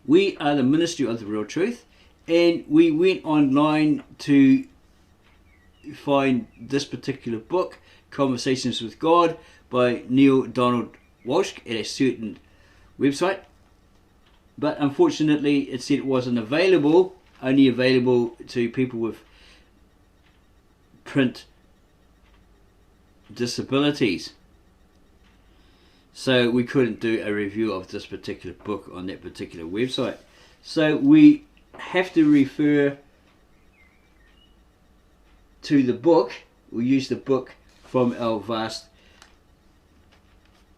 We are the Ministry of the Real Truth, and we went online to find this particular book, Conversations with God by Neale Donald Walsch, at a certain website, but unfortunately it said it wasn't available, only available to people with print disabilities. So we couldn't do a review of this particular book on that particular website. So we have to refer to the book. We use the book from our vast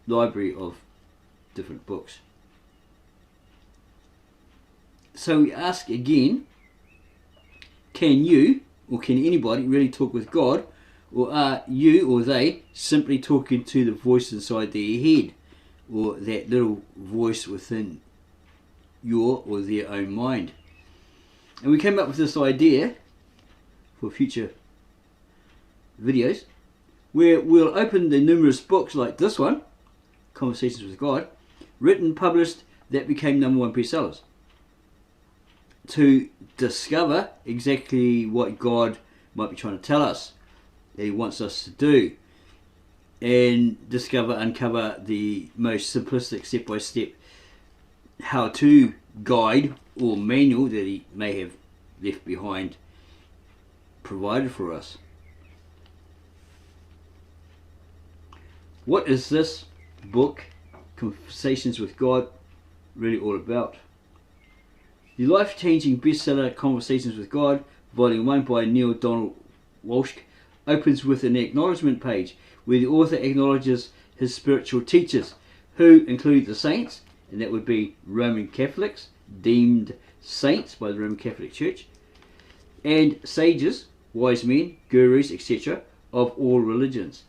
library of different books. So we ask again, can you or can anybody really talk with God, or are you or they simply talking to the voice inside their head, or that little voice within your or their own mind? And we came up with this idea for future videos, where we'll open the numerous books like this one, Conversations with God, written, published, that became #1 bestsellers, to discover exactly what God might be trying to tell us that He wants us to do, and uncover the most simplistic step-by-step how-to guide or manual that He may have left behind, provided for us. What is this book, Conversations with God, really all about? The life-changing bestseller Conversations with God, Volume 1 by Neale Donald Walsch, opens with an acknowledgement page where the author acknowledges his spiritual teachers, who include the saints, and that would be Roman Catholics, deemed saints by the Roman Catholic Church, and sages, wise men, gurus, etc., of all religions.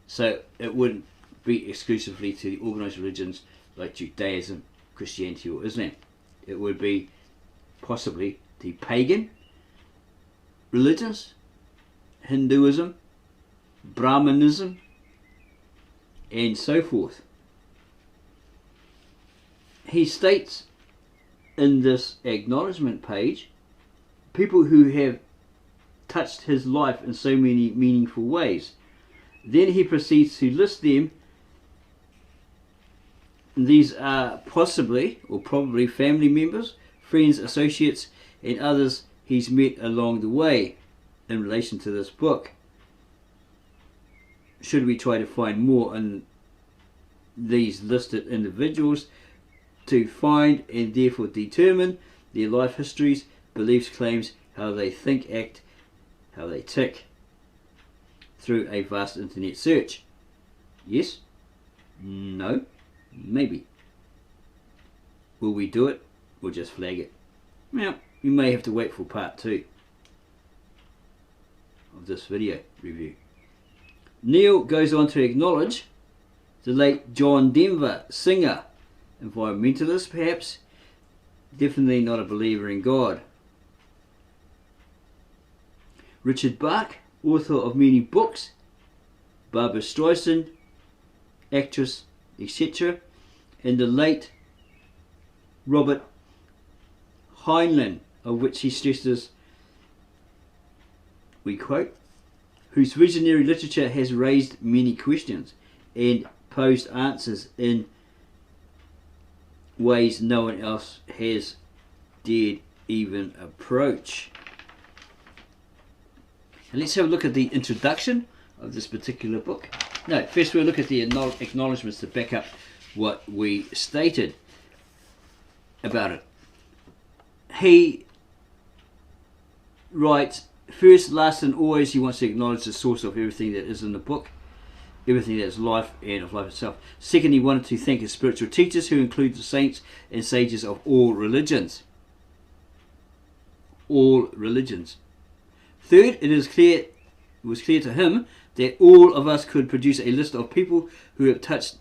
So it wouldn't be exclusively to the organised religions like Judaism, Christianity or Islam. It would be possibly the pagan religions, Hinduism, Brahmanism, and so forth. He states in this acknowledgement page people who have touched his life in so many meaningful ways. Then he proceeds to list them. These are possibly or probably family members, friends, associates, and others he's met along the way in relation to this book. Should we try to find more on these listed individuals to find and therefore determine their life histories, beliefs, claims, how they think, act, how they tick, through a vast internet search? Yes? No? Maybe. Will we do it or just flag it? Well, you may have to wait for part 2 of this video review. Neale goes on to acknowledge the late John Denver, singer, environmentalist perhaps, definitely not a believer in God. Richard Bach, author of many books, Barbra Streisand, actress, etc., and the late Robert Heinlein, of which he stresses, we quote, whose visionary literature has raised many questions and posed answers in ways no one else has dared even approach. And let's have a look at the introduction of this particular book. No, first we'll look at the acknowledgements to back up what we stated about it. He writes, first, last and always, he wants to acknowledge the source of everything that is in the book, everything that is life and of life itself. Second, he wanted to thank his spiritual teachers, who include the saints and sages of all religions. All religions. Third, it was clear to him that all of us could produce a list of people who have touched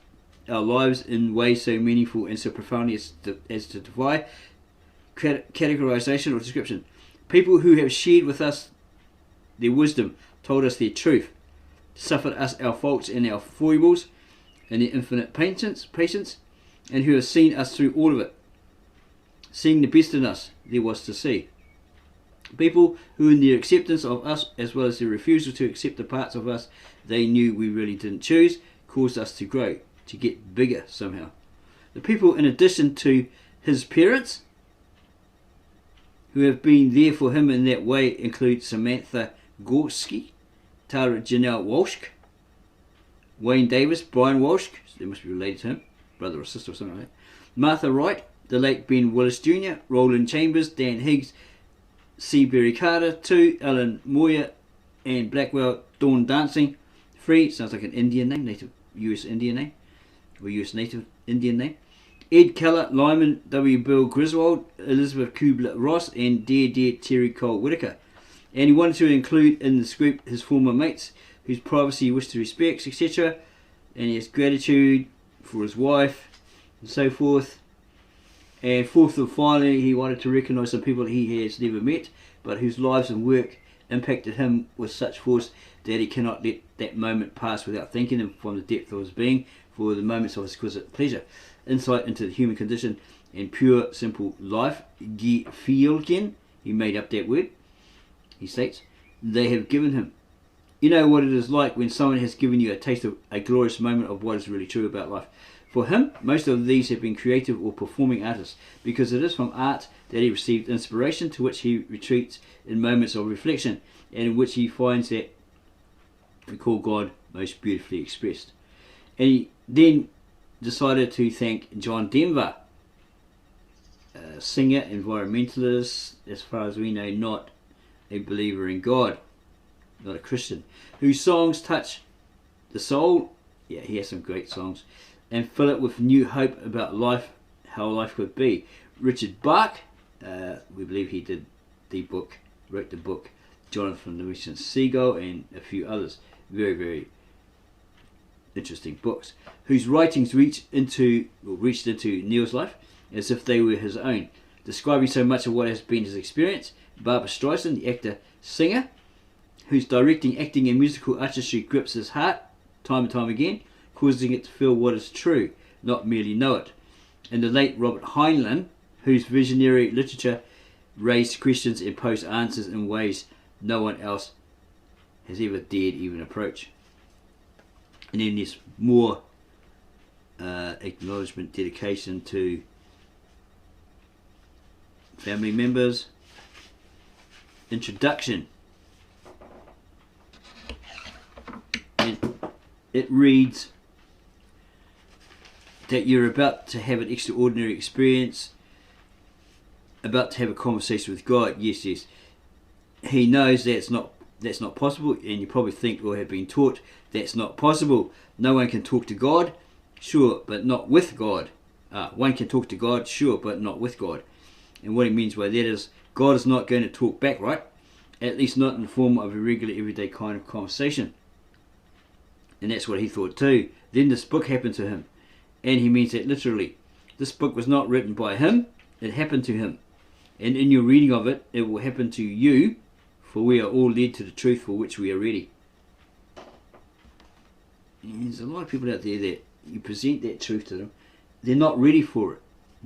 our lives in ways so meaningful and so profoundly as to defy categorization or description. People who have shared with us their wisdom, told us their truth, suffered us our faults and our foibles, and their infinite patience, and who have seen us through all of it. seeing the best in us there was to see. People who, in their acceptance of us as well as their refusal to accept the parts of us they knew we really didn't choose, caused us to grow, to get bigger somehow. The people, in addition to his parents, who have been there for him in that way, include Samantha Gorski, Tara Janelle Walsch, Wayne Davis, Brian Walsh, they must be related to him, brother or sister or something like that, Martha Wright, the late Ben Willis Jr., Roland Chambers, Dan Higgs, Seabury Carter, 2, Alan Moyer, and Blackwell, Dawn Dancing, 3, sounds like an Indian name, native US Indian name, or US native Indian name, Ed Keller, Lyman W. Bill Griswold, Elizabeth Kubler-Ross, and Dear Terry Cole Whitaker. And he wanted to include in this group his former mates, whose privacy he wished to respect, etc. And he has gratitude for his wife, and so forth. And fourth and finally, he wanted to recognise some people he has never met, but whose lives and work impacted him with such force that he cannot let that moment pass without thanking them from the depth of his being for the moments of exquisite pleasure, insight into the human condition, and pure, simple life. Guy Fielgen, he made up that word, he states, they have given him. You know what it is like when someone has given you a taste of a glorious moment of what is really true about life. For him, most of these have been creative or performing artists, because it is from art that he received inspiration, to which he retreats in moments of reflection, and in which he finds that we call God most beautifully expressed. And he then decided to thank John Denver, a singer, environmentalist, as far as we know, not a believer in God, not a Christian, whose songs touch the soul. Yeah, he has some great songs, and fill it with new hope about life, how life could be. Richard Bach, we believe he did the book, wrote the book, Jonathan Livingston Seagull, and a few others. Very, very interesting books, whose writings reached into Neale's life as if they were his own, describing so much of what has been his experience. Barbara Streisand, the actor, singer, whose directing, acting and musical artistry grips his heart time and time again, causing it to feel what is true, not merely know it. And the late Robert Heinlein, whose visionary literature raised questions and posed answers in ways no one else has ever dared even approach. And then there's more acknowledgement, dedication to family members. Introduction. And it reads that you're about to have an extraordinary experience, about to have a conversation with God. Yes, yes. He knows that's not possible, and you probably think or have been taught that's not possible. No one can talk to God, sure, but not with God. One can talk to God, sure, but not with God. And what he means by that is God is not going to talk back, right? At least not in the form of a regular, everyday kind of conversation. And that's what he thought too. Then this book happened to him, and he means that literally. This book was not written by him, it happened to him. And in your reading of it, it will happen to you, for we are all led to the truth for which we are ready. And there's a lot of people out there that you present that truth to them, they're not ready for it.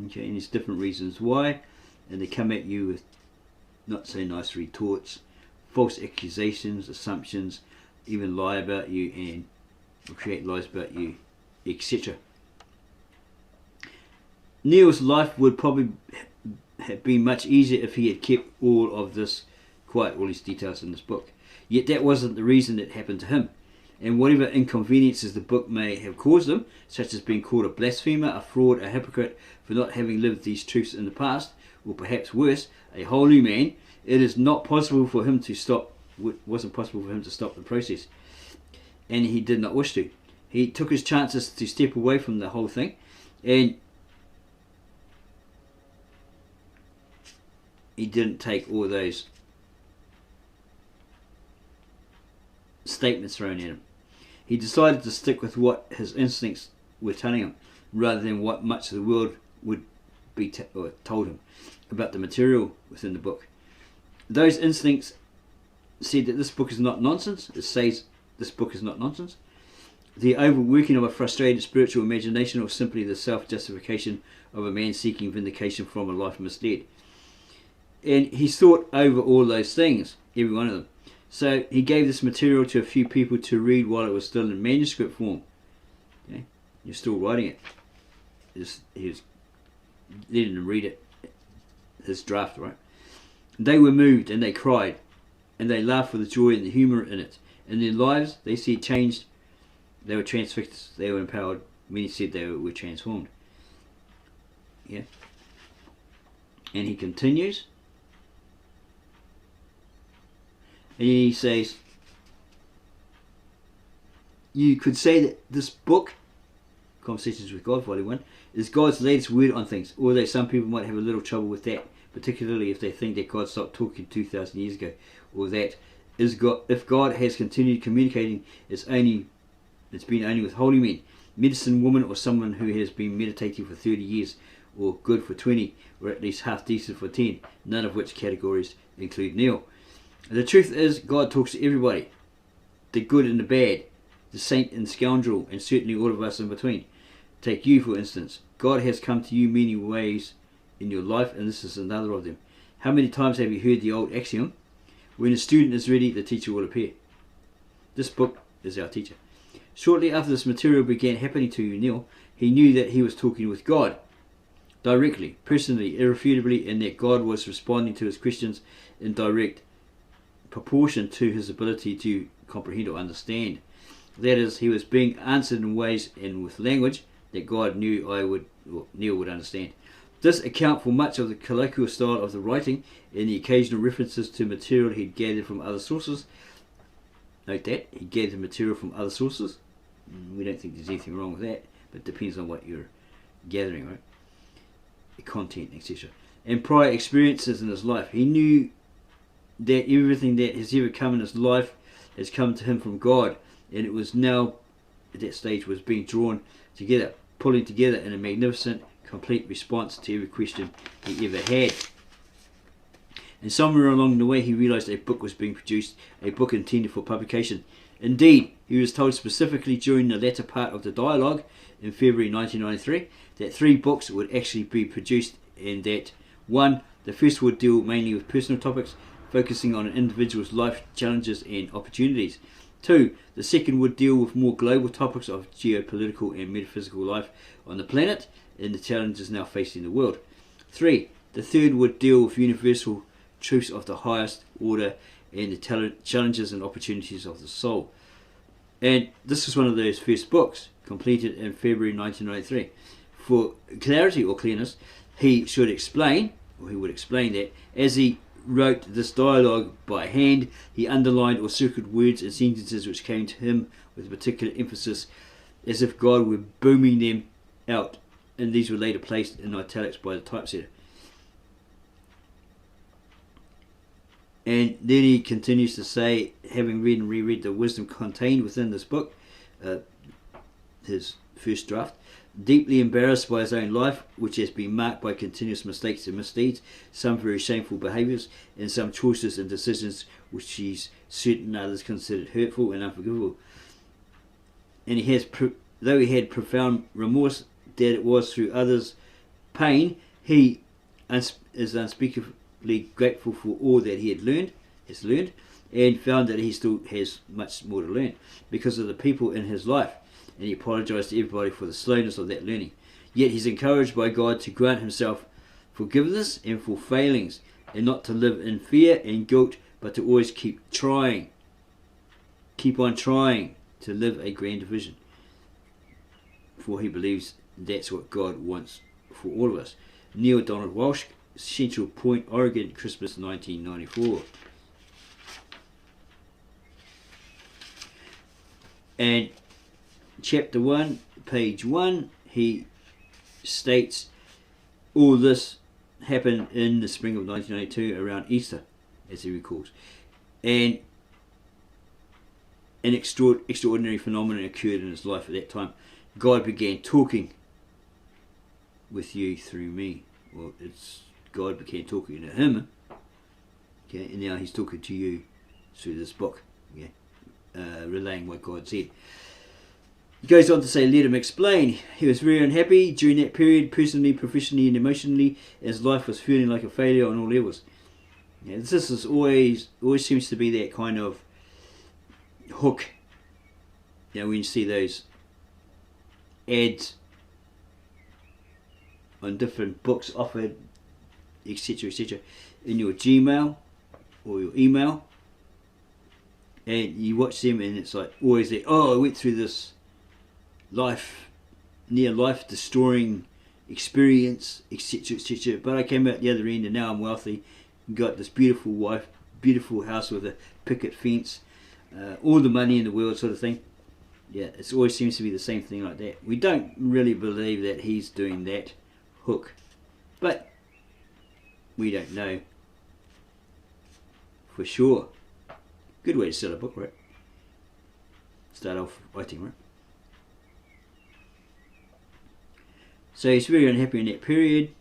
Okay, and there's different reasons why, and they come at you with not so nice retorts, false accusations, assumptions, even lie about you and create lies about you, etc. Neale's life would probably have been much easier if he had kept all of this quiet, all these details in this book. Yet that wasn't the reason it happened to him. And whatever inconveniences the book may have caused him, such as being called a blasphemer, a fraud, a hypocrite for not having lived these truths in the past, or perhaps worse, a holy man, it is not possible for him to stop. Wasn't possible for him to stop the process, and he did not wish to. He took his chances to step away from the whole thing, and he didn't take all those statements thrown at him. He decided to stick with what his instincts were telling him, rather than what much of the world would be told him about the material within the book. Those instincts said that this book is not nonsense. It says this book is not nonsense. the overworking of a frustrated spiritual imagination, or simply the self-justification of a man seeking vindication from a life misled. And he's thought over all those things, every one of them. So he gave this material to a few people to read while it was still in manuscript form. Okay? You're still writing it. He was letting them read it, his draft, right? They were moved and they cried, and they laughed for the joy and the humour in it. In their lives, they see it changed. They were transfixed, they were empowered. Many said they were transformed. Yeah. And he continues. And he says, you could say that this book, Conversations with God, Volume 1, is God's latest word on things, although some people might have a little trouble with that, particularly if they think that God stopped talking 2,000 years ago, or that if God has continued communicating, it's been only with holy men, medicine woman, or someone who has been meditating for 30 years, or good for 20, or at least half decent for 10, none of which categories include Neale. The truth is, God talks to everybody, the good and the bad, the saint and scoundrel, and certainly all of us in between. Take you, for instance. God has come to you many ways in your life, and this is another of them. How many times have you heard the old axiom, when a student is ready, the teacher will appear? This book is our teacher. Shortly after this material began happening to Neale, he knew that he was talking with God, directly, personally, irrefutably, and that God was responding to his questions in direct proportion to his ability to comprehend or understand. That is, he was being answered in ways and with language that God knew Neale would understand. This accounts for much of the colloquial style of the writing and the occasional references to material he'd gathered from other sources. Note that, he gathered material from other sources. We don't think there's anything wrong with that, but it depends on what you're gathering, right? The content, etc. And prior experiences in his life. He knew that everything that has ever come in his life has come to him from God, and it was now, at that stage, was being drawn together, pulling together in a magnificent, complete response to every question he ever had. And somewhere along the way he realised a book was being produced, a book intended for publication. Indeed, he was told specifically during the latter part of the dialogue in February 1993 that 3 books would actually be produced, and that 1, the first would deal mainly with personal topics, focusing on an individual's life challenges and opportunities. 2, the second would deal with more global topics of geopolitical and metaphysical life on the planet and the challenges now facing the world. 3, the third would deal with universal truths of the highest order and the challenges and opportunities of the soul. And this is one of those first books, completed in February 1993. For clarity or clearness, he would explain that as he wrote this dialogue by hand, he underlined or circled words and sentences which came to him with particular emphasis, as if God were booming them out, and these were later placed in italics by the typesetter. And then he continues to say, having read and reread the wisdom contained within this book, his first draft, deeply embarrassed by his own life, which has been marked by continuous mistakes and misdeeds, some very shameful behaviours, and some choices and decisions which he's certain others considered hurtful and unforgivable. And he has, though he had profound remorse that it was through others' pain, he is unspeakably grateful for all that he has learned, and found that he still has much more to learn because of the people in his life. And he apologised to everybody for the slowness of that learning. Yet he's encouraged by God to grant himself forgiveness and for failings, and not to live in fear and guilt, but to always keep on trying to live a grand vision. For he believes that's what God wants for all of us. Neale Donald Walsch, Central Point, Oregon, Christmas 1994. And Chapter 1, page 1, he states all this happened in the spring of 1992 around Easter, as he recalls. And an extraordinary phenomenon occurred in his life at that time. God began talking with you through me. Well, it's God began talking to him, okay, and now he's talking to you through this book, relaying what God said. He goes on to say, let him explain. He was very unhappy during that period, personally, professionally and emotionally, as life was feeling like a failure on all levels. Yeah, this is always seems to be that kind of hook. You know, when you see those ads on different books offered, etc., etc., in your Gmail or your email, and you watch them, and it's like always that, oh, I went through this near life destroying experience, etc., etc., but I came out the other end, and now I'm wealthy, got this beautiful wife, beautiful house with a picket fence, all the money in the world, sort of thing. Yeah, it always seems to be the same thing like that. We don't really believe that he's doing that hook, but we don't know for sure. Good way to start a book, right? Start off writing, right? So he's very unhappy in that period.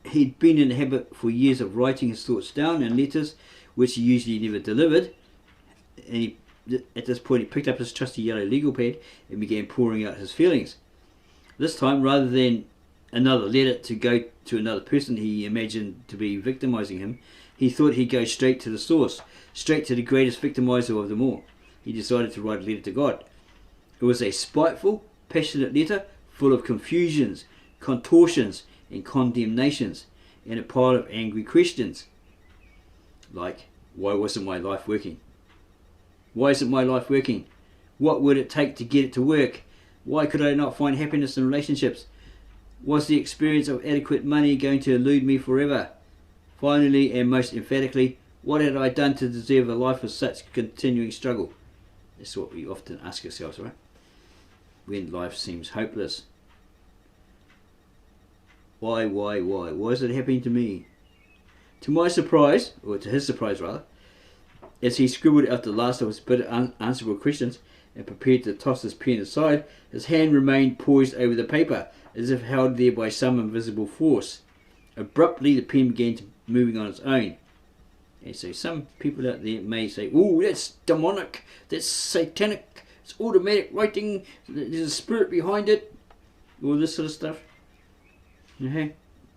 He'd been in the habit for years of writing his thoughts down in letters, which he usually never delivered. And at this point, he picked up his trusty yellow legal pad and began pouring out his feelings. This time, rather than another letter to go to another person he imagined to be victimizing him, he thought he'd go straight to the source, straight to the greatest victimizer of them all. He decided to write a letter to God. It was a spiteful, passionate letter full of confusions, contortions, and condemnations, and a pile of angry questions. Like, why wasn't my life working? Why isn't my life working? What would it take to get it to work? Why could I not find happiness in relationships? Was the experience of adequate money going to elude me forever? Finally, and most emphatically, what had I done to deserve a life of such continuing struggle? That's what we often ask ourselves, right? When life seems hopeless. Why is it happening to me? To my surprise, or to his surprise rather, as he scribbled out the last of his bitter unanswerable questions and prepared to toss his pen aside, his hand remained poised over the paper, as if held there by some invisible force. Abruptly, the pen began moving on its own. And so some people out there may say, oh, that's demonic, that's satanic, it's automatic writing, there's a spirit behind it, all this sort of stuff.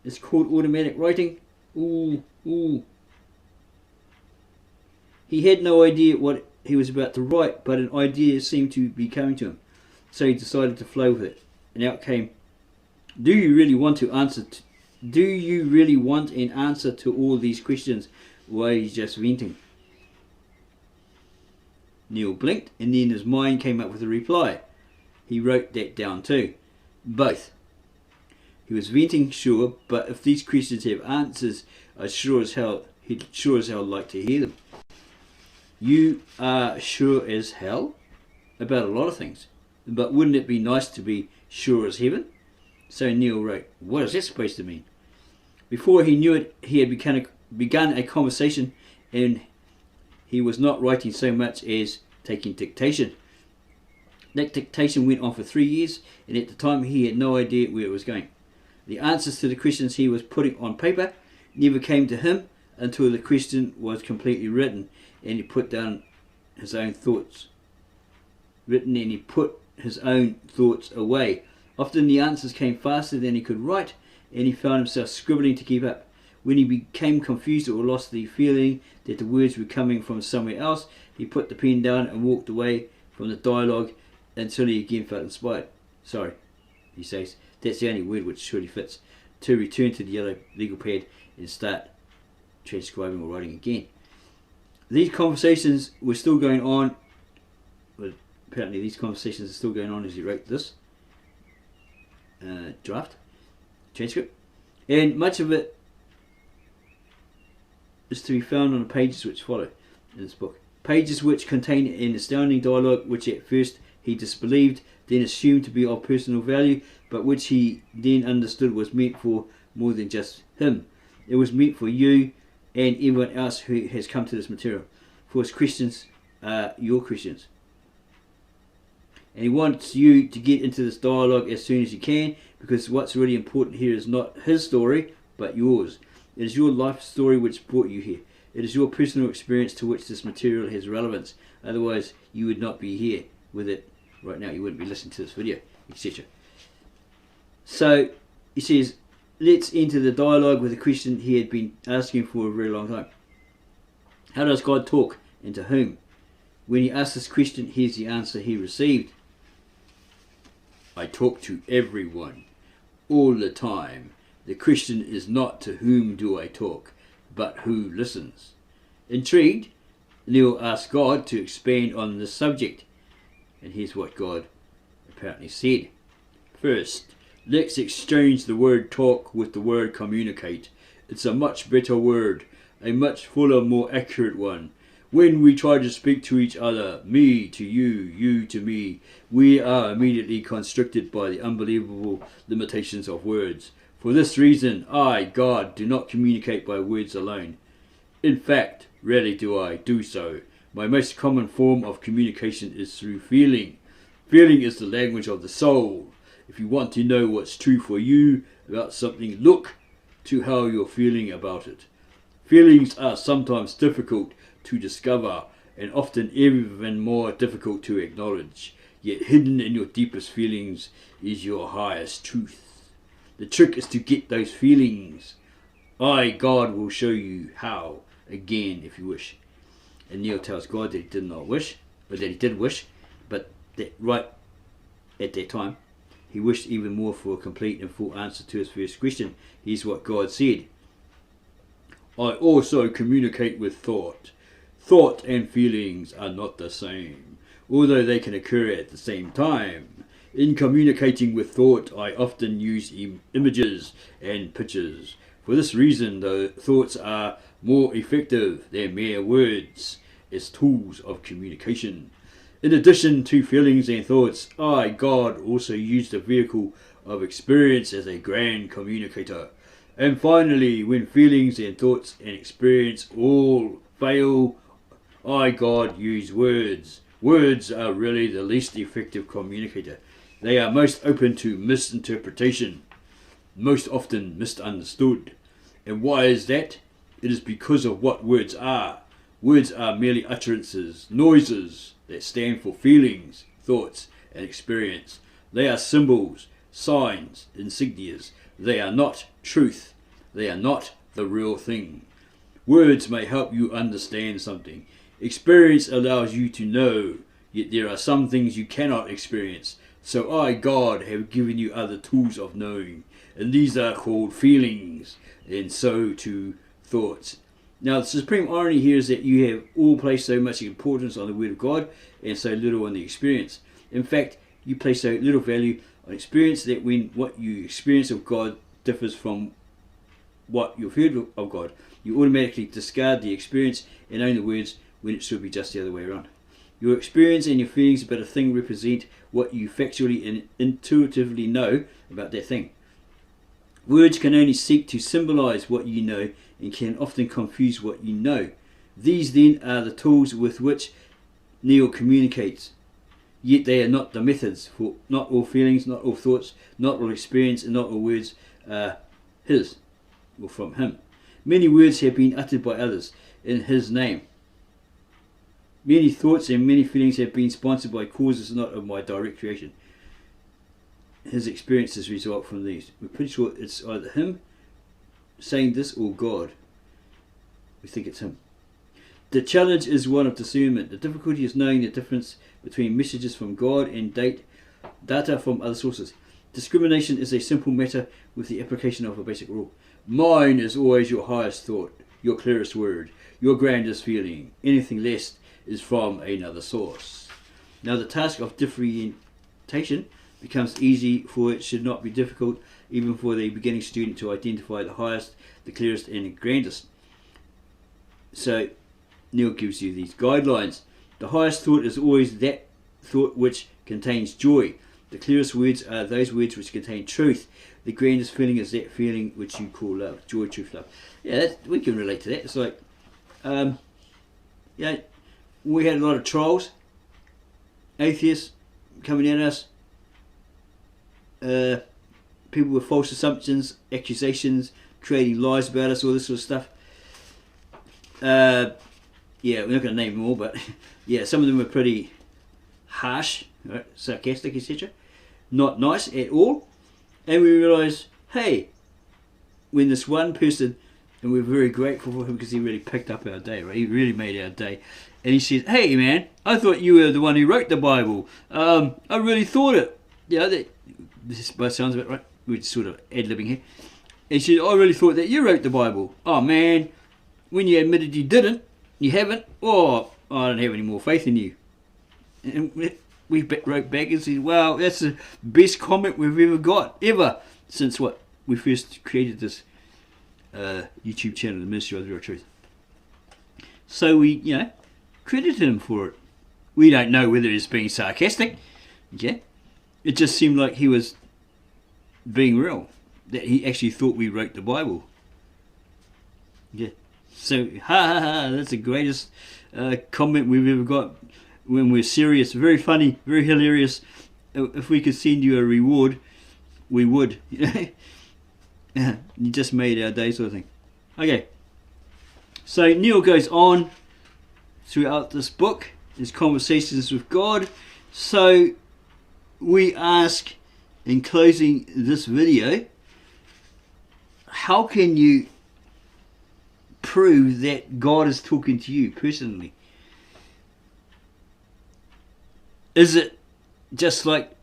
It's called automatic writing. Ooh. He had no idea what he was about to write, but an idea seemed to be coming to him. So he decided to flow with it. And out came, do you really want an answer to all these questions, or are you just venting? Neale blinked, and then his mind came up with a reply. He wrote that down too. Both. He was venting, sure, but if these questions have answers, he'd sure as hell like to hear them. You are sure as hell about a lot of things, but wouldn't it be nice to be sure as heaven? So Neale wrote, what is that supposed to mean? Before he knew it, he had begun a conversation, and he was not writing so much as taking dictation. That dictation went on for 3 years, and at the time he had no idea where it was going. The answers to the questions he was putting on paper never came to him until the question was completely written, and he put down his own thoughts. He put his own thoughts away. Often the answers came faster than he could write, and he found himself scribbling to keep up. When he became confused or lost the feeling that the words were coming from somewhere else, he put the pen down and walked away from the dialogue until he again felt inspired. Sorry, he says, that's the only word which surely fits, to return to the yellow legal pad and start transcribing or writing again. These conversations were still going on. Well, apparently these conversations are still going on as he wrote this transcript, and much of it is to be found on the pages which follow in this book. Pages which contain an astounding dialogue which at first he disbelieved, then assumed to be of personal value, but which he then understood was meant for more than just him. It was meant for you and everyone else who has come to this material, for his questions are your questions. And he wants you to get into this dialogue as soon as you can, because what's really important here is not his story, but yours. It is your life story which brought you here. It is your personal experience to which this material has relevance. Otherwise, you would not be here with it right now you wouldn't be listening to this video, etc. So he says, let's enter the dialogue with a question he had been asking for a very long time. How does God talk, and to whom? When he asked this question, here's the answer he received. I talk to everyone, all the time. The question is not to whom do I talk, but who listens. Intrigued, Neale asked God to expand on this subject, and here's what God apparently said. First, let's exchange the word talk with the word communicate. It's a much better word, a much fuller, more accurate one. When we try to speak to each other, me to you, you to me, we are immediately constricted by the unbelievable limitations of words. For this reason, I, God, do not communicate by words alone. In fact, rarely do I do so. My most common form of communication is through feeling. Feeling is the language of the soul. If you want to know what's true for you about something, look to how you're feeling about it. Feelings are sometimes difficult to discover, and often even more difficult to acknowledge. Yet hidden in your deepest feelings is your highest truth. The trick is to get those feelings. I, God, will show you how, again, if you wish. And Neale tells God that he did not wish, but that he did wish, but that right at that time, he wished even more for a complete and full answer to his first question. Here's what God said. I also communicate with thought. Thought and feelings are not the same, although they can occur at the same time. In communicating with thought, I often use images and pictures. For this reason, though, thoughts are more effective than mere words as tools of communication. In addition to feelings and thoughts, I, God, also use the vehicle of experience as a grand communicator. And finally, when feelings and thoughts and experience all fail, I, God, use words. Words are really the least effective communicator. They are most open to misinterpretation, most often misunderstood. And why is that? It is because of what words are. Words are merely utterances, noises that stand for feelings, thoughts, and experience. They are symbols, signs, insignias. They are not truth. They are not the real thing. Words may help you understand something. Experience allows you to know, yet there are some things you cannot experience. So I, God, have given you other tools of knowing, and these are called feelings, and so too thoughts. Now, the supreme irony here is that you have all placed so much importance on the Word of God and so little on the experience. In fact, you place so little value on experience that when what you experience of God differs from what you've heard of God, you automatically discard the experience and own the words when it should be just the other way around. Your experience and your feelings about a thing represent what you factually and intuitively know about that thing. Words can only seek to symbolize what you know and can often confuse what you know. These then are the tools with which Neale communicates. Yet they are not the methods, for not all feelings, not all thoughts, not all experience, and not all words are his, or from him. Many words have been uttered by others in his name. Many thoughts and many feelings have been sponsored by causes not of my direct creation. His experiences result from these. We're pretty sure it's either him saying this or God. We think it's him. The challenge is one of discernment. The difficulty is knowing the difference between messages from God and data from other sources. Discrimination is a simple matter with the application of a basic rule. Mine is always your highest thought, your clearest word, your grandest feeling. Anything less is from another source. Now the task of differentiation becomes easy, for it should not be difficult even for the beginning student to identify the highest, the clearest and the grandest. So Neale gives you these guidelines. The highest thought is always that thought which contains joy. The clearest words are those words which contain truth. The grandest feeling is that feeling which you call love. Joy, truth, love. Yeah, we can relate to that. It's like, we had a lot of trolls, atheists coming at us, people with false assumptions, accusations, creating lies about us, all this sort of stuff. We're not going to name them all, but yeah, some of them were pretty harsh, right? Sarcastic, etc. Not nice at all. And we realised, hey, when this one person, and we're very grateful for him because he really picked up our day, right? He really made our day. And he says, hey man, I thought you were the one who wrote the Bible. I really thought it. This both sounds a bit right. We're sort of ad-libbing here. And he said, I really thought that you wrote the Bible. Oh man, when you admitted you didn't, you haven't, oh, I don't have any more faith in you. And we wrote back and said, wow, that's the best comment we've ever got, ever, since we first created this YouTube channel, The Ministry of the Real Truth. So we, credited him for it. We don't know whether he's being sarcastic. Okay? It just seemed like he was being real, that he actually thought we wrote the Bible. Yeah. So, that's the greatest comment we've ever got when we're serious. Very funny, very hilarious. If we could send you a reward, we would. You just made our day, sort of thing. Okay. So Neale goes on throughout this book, his conversations with God. So we ask, in closing this video, how can you prove that God is talking to you personally? Is it just like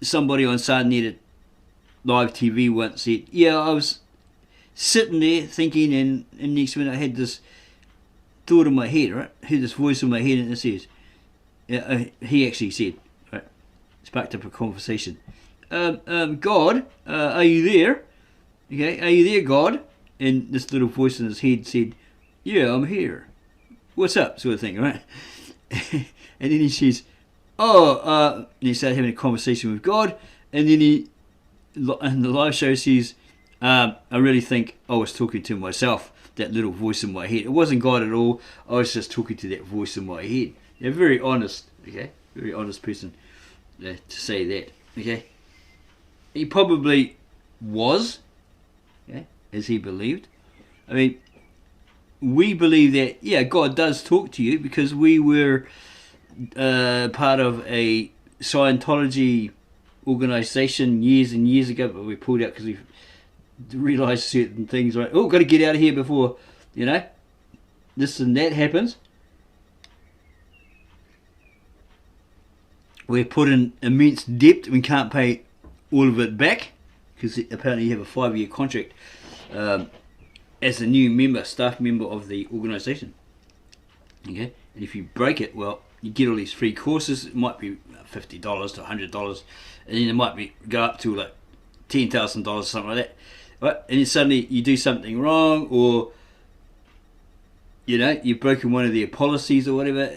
somebody on Sarnet live TV once said, yeah, I was sitting there thinking, and next minute I had this thought in my head, right? I heard this voice in my head, and it says, he actually said, right, sparked up a conversation. God, are you there? Okay, are you there, God? And this little voice in his head said, yeah, I'm here. What's up? Sort of thing, right? And then he says, and he started having a conversation with God, and then in the live show says, I really think I was talking to myself, that little voice in my head. It wasn't God at all. I was just talking to that voice in my head. They're very honest, okay? Very honest person to say that, okay? He probably was, okay, as he believed. I mean, we believe that, yeah, God does talk to you because we were part of a Scientology organisation years and years ago, but we pulled out because we realised certain things, right? Oh, got to get out of here before, this and that happens. We're put in immense debt. We can't pay all of it back because apparently you have a 5-year contract as a new member, staff member of the organisation. Okay, and if you break it, well, you get all these free courses. It might be $50 to $100, and then it might go up to like $10,000, something like that. Right? And then suddenly you do something wrong, or you've broken one of their policies or whatever,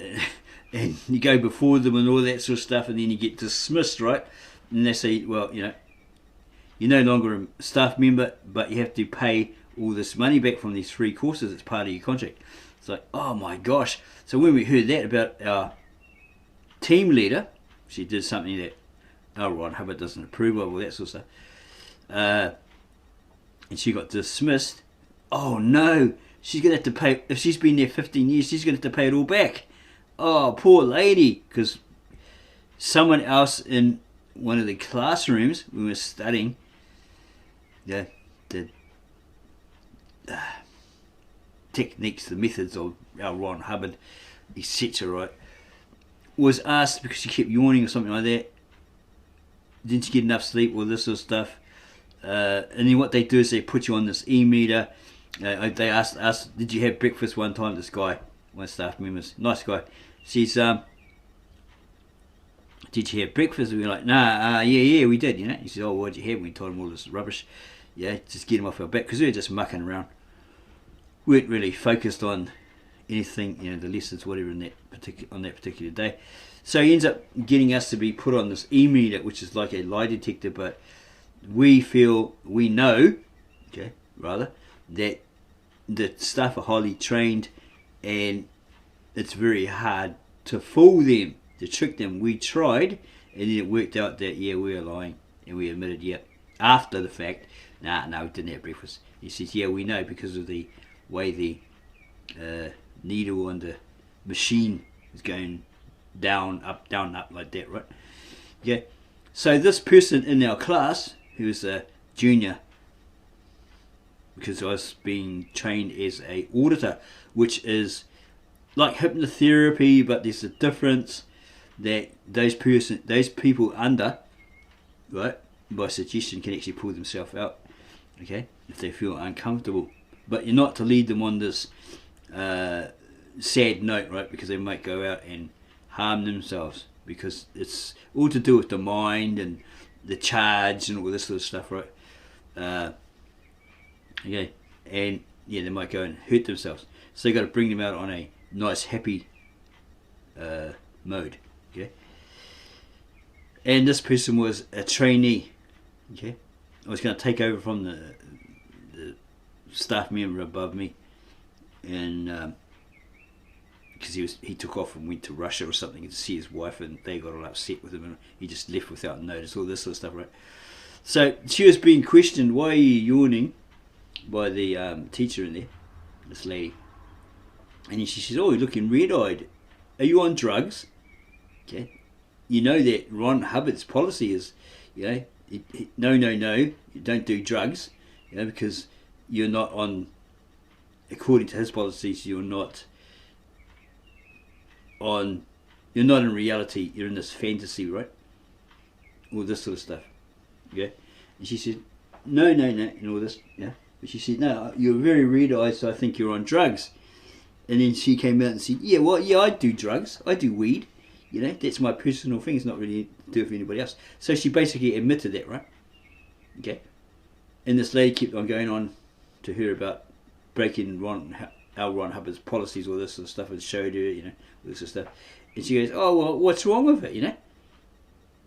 and you go before them and all that sort of stuff, and then you get dismissed, right? And they say, well, you're no longer a staff member, but you have to pay all this money back from these free courses. It's part of your contract. It's like, oh my gosh. So when we heard that about our team leader, she did something that Ron Hubbard doesn't approve of, all that sort of stuff, and she got dismissed. Oh no, she's going to have to pay, if she's been there 15 years, she's going to have to pay it all back. Oh, poor lady, because someone else in one of the classrooms when we were studying, the techniques, the methods of our Ron Hubbard, etc., right, was asked, because she kept yawning or something like that, didn't she get enough sleep, or this sort of stuff, and then what they do is they put you on this e-meter. They asked us, did you have breakfast one time? This guy, one of the staff members, nice guy, says, did you have breakfast? And we were like, nah, yeah, we did, He said, oh, what'd you have? And we told him all this rubbish, just get him off our back, because we were just mucking around. We weren't really focused on anything, the lessons, whatever, on that particular day. So he ends up getting us to be put on this e-meter, which is like a lie detector, but we know, that the staff are highly trained, and it's very hard to fool them, to trick them. We tried, and then it worked out that, we were lying, and we admitted, after the fact, no, we didn't have breakfast. He says, we know, because of the way the needle on the machine is going down, up, like that, right? Okay, so this person in our class, who's a junior, because I was being trained as a auditor, which is like hypnotherapy, but there's a difference that those people under, right, by suggestion can actually pull themselves out, okay, if they feel uncomfortable. But you're not to lead them on this sad note, right, because they might go out and harm themselves, because it's all to do with the mind and the charge and all this sort of stuff, right? Okay, and yeah, they might go and hurt themselves. So you got to bring them out on a nice, happy mode. Okay, and this person was a trainee. Okay, I was going to take over from the staff member above me, and because he took off and went to Russia or something to see his wife, and they got all upset with him, and he just left without notice. All this sort of stuff, right? So she was being questioned, "Why are you yawning?" by the teacher in there, this lady, and then she says, "Oh, you're looking red-eyed. Are you on drugs?" Okay, you know that Ron Hubbard's policy is, no, you don't do drugs, because you're not on, according to his policies, you're not in reality, you're in this fantasy, right? All this sort of stuff. Yeah. And she said, no, and all this, yeah. But she said, no, you're very red-eyed, so I think you're on drugs. And then she came out and said, yeah, I do drugs, I do weed, that's my personal thing, it's not really to do with anybody else. So she basically admitted that, right? Okay. And this lady kept on going on to her about breaking Ron Hubbard's policies, all this sort of stuff, and showed her, all this sort of stuff. And she goes, oh, well, what's wrong with it,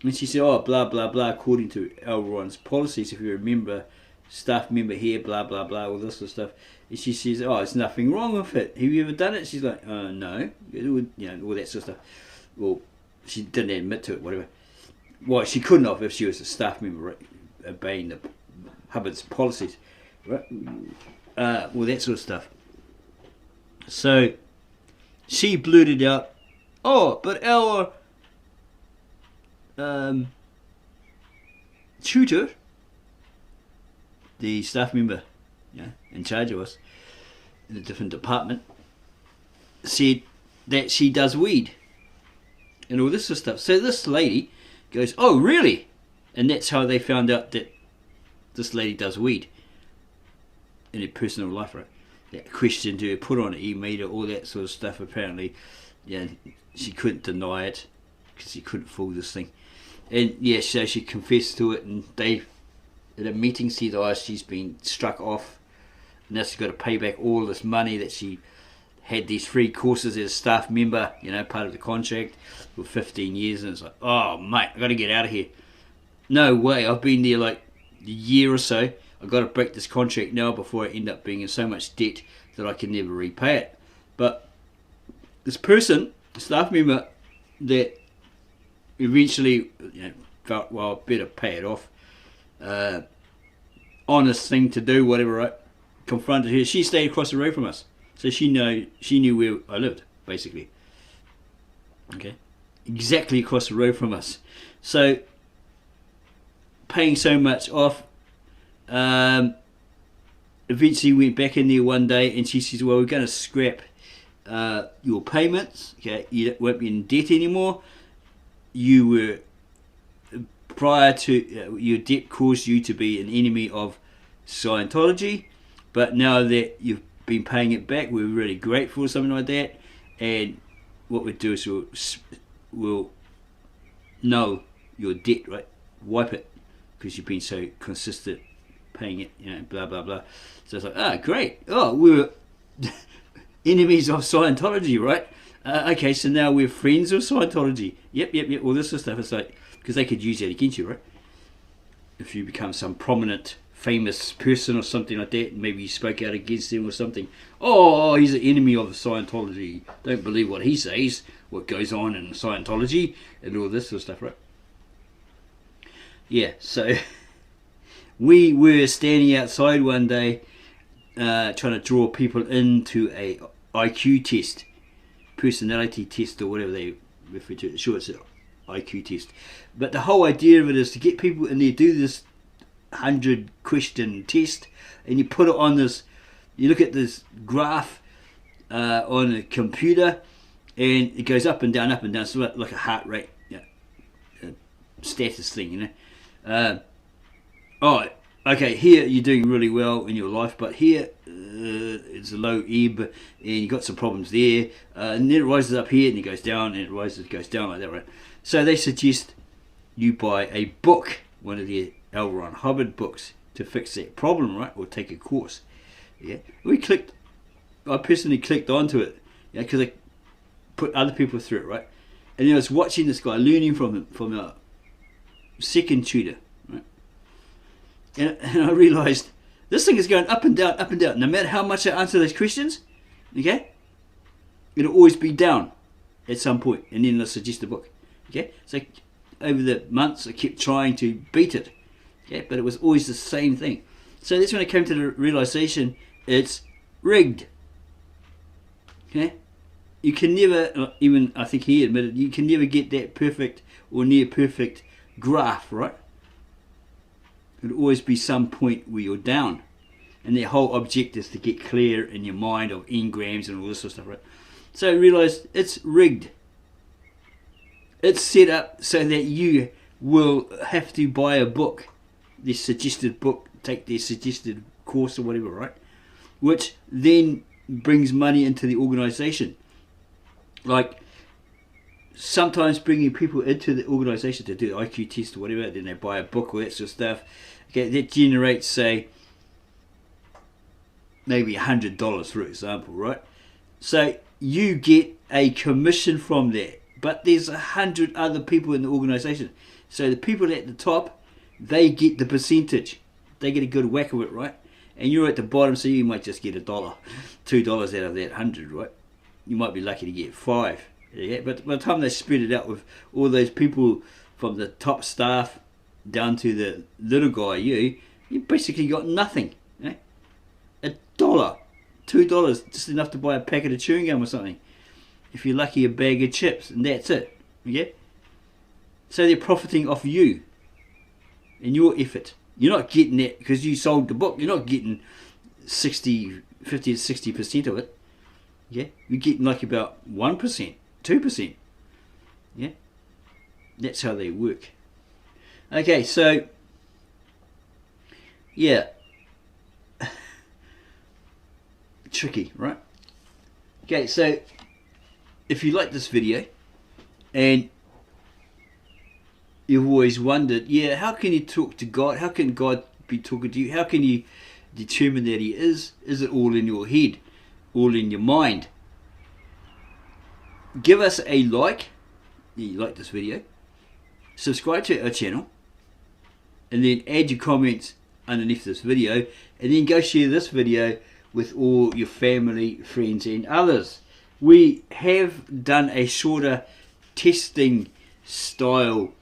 And she said, oh, blah, blah, blah, according to L. Ron's policies, if you remember, staff member here, blah, blah, blah, all this sort of stuff. And she says, oh, there's nothing wrong with it. Have you ever done it? She's like, no. All that sort of stuff. Well, she didn't admit to it, whatever. Well, she couldn't have if she was a staff member, right, obeying the Hubbard's policies, right? All that sort of stuff. So she blurted out, oh, but our tutor, the staff member in charge of us in a different department, said that she does weed and all this sort of stuff. So this lady goes, oh, really? And that's how they found out that this lady does weed in her personal life, right? That questioned her, put on an e-meter, all that sort of stuff. Apparently, she couldn't deny it because she couldn't fool this thing. And so she confessed to it, and they, at a meeting, said, oh, she's been struck off, and now she's got to pay back all this money that she had these free courses as a staff member, part of the contract for 15 years. And it's like, oh, mate, I've got to get out of here. No way, I've been there like a year or so. I've got to break this contract now before I end up being in so much debt that I can never repay it. But this person, a staff member, that eventually felt, well, I better pay it off. Honest thing to do, whatever, right? Confronted her. She stayed across the road from us. So she knew where I lived, basically. Okay? Exactly across the road from us. So, paying so much off, eventually went back in there one day, and she says, well, we're going to scrap your payments. Okay, you won't be in debt anymore. You were, prior to, your debt caused you to be an enemy of Scientology, but now that you've been paying it back, we're really grateful or something like that, and what we'll do is we'll null your debt, right? Wipe it, because you've been so consistent paying it, blah blah blah. So it's like, great, we're enemies of Scientology, right? Okay, so now we're friends of Scientology. Yep, all this sort of stuff. It's like, because they could use that against you, right? If you become some prominent, famous person or something like that, and maybe you spoke out against them or something. Oh, he's an enemy of Scientology. Don't believe what he says, what goes on in Scientology, and all this sort of stuff, right? Yeah, so we were standing outside one day trying to draw people into a IQ test, personality test, or whatever they refer to it. Sure, it's an IQ test. But the whole idea of it is to get people in there, do this 100 question test, and you put it on this, you look at this graph on a computer, and it goes up and down, it's like a heart rate status thing, you know. Oh, okay, here you're doing really well in your life, but here it's a low ebb, and you got some problems there, and then it rises up here, and it goes down, and it rises, goes down like that, right? So they suggest you buy a book, one of the L. Ron Hubbard books, to fix that problem, right? Or take a course. Yeah, I personally clicked onto it, because I put other people through it, right? And then I was watching this guy, learning from him, from a second tutor, right? And I realised this thing is going up and down, up and down. No matter how much I answer those questions, okay, it'll always be down at some point, and then I suggest a book. Okay, so over the months I kept trying to beat it, okay, but it was always the same thing. So that's when I came to the realization it's rigged. Okay, you can never, even I think he admitted, you can never get that perfect or near perfect graph, right? It'll always be some point where you're down, and their whole object is to get clear in your mind of engrams and all this sort of stuff, right? So I realized it's rigged. It's set up so that you will have to buy a book, their suggested book, take their suggested course or whatever, right? Which then brings money into the organisation. Like sometimes bringing people into the organisation to do the IQ test or whatever, then they buy a book or that sort of stuff. Okay, that generates, say, maybe $100, for example, right? So you get a commission from that. But there's 100 other people in the organisation. So the people at the top, they get the percentage. They get a good whack of it, right? And you're at the bottom, so you might just get $1, $2 out of that 100, right? You might be lucky to get 5. Yeah? But by the time they spread it out with all those people from the top staff down to the little guy, you basically got nothing. Eh? $1, $2, just enough to buy a packet of chewing gum or something. If you're lucky, a bag of chips, and that's it. Okay? So they're profiting off you and your effort. You're not getting that because you sold the book. You're not getting 50 to 60% of it. Yeah? You're getting like about 1%, 2%. Yeah? That's how they work. Okay, so yeah. Tricky, right? Okay, so if you like this video and you've always wondered, yeah, how can you talk to God? How can God be talking to you? How can you determine that he is? Is it all in your head? All in your mind? Give us a like if you like this video. Subscribe to our channel. And then add your comments underneath this video. And then go share this video with all your family, friends and others. We have done a shorter testing style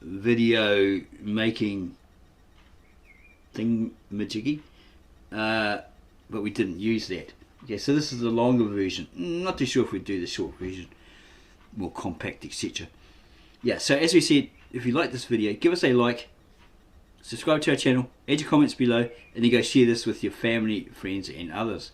video making thingamajiggy, but we didn't use that. Okay, so this is the longer version. Not too sure if we do the short version, more compact, etc. Yeah, so as we said, if you like this video, give us a like, subscribe to our channel, add your comments below, and then go share this with your family, friends and others.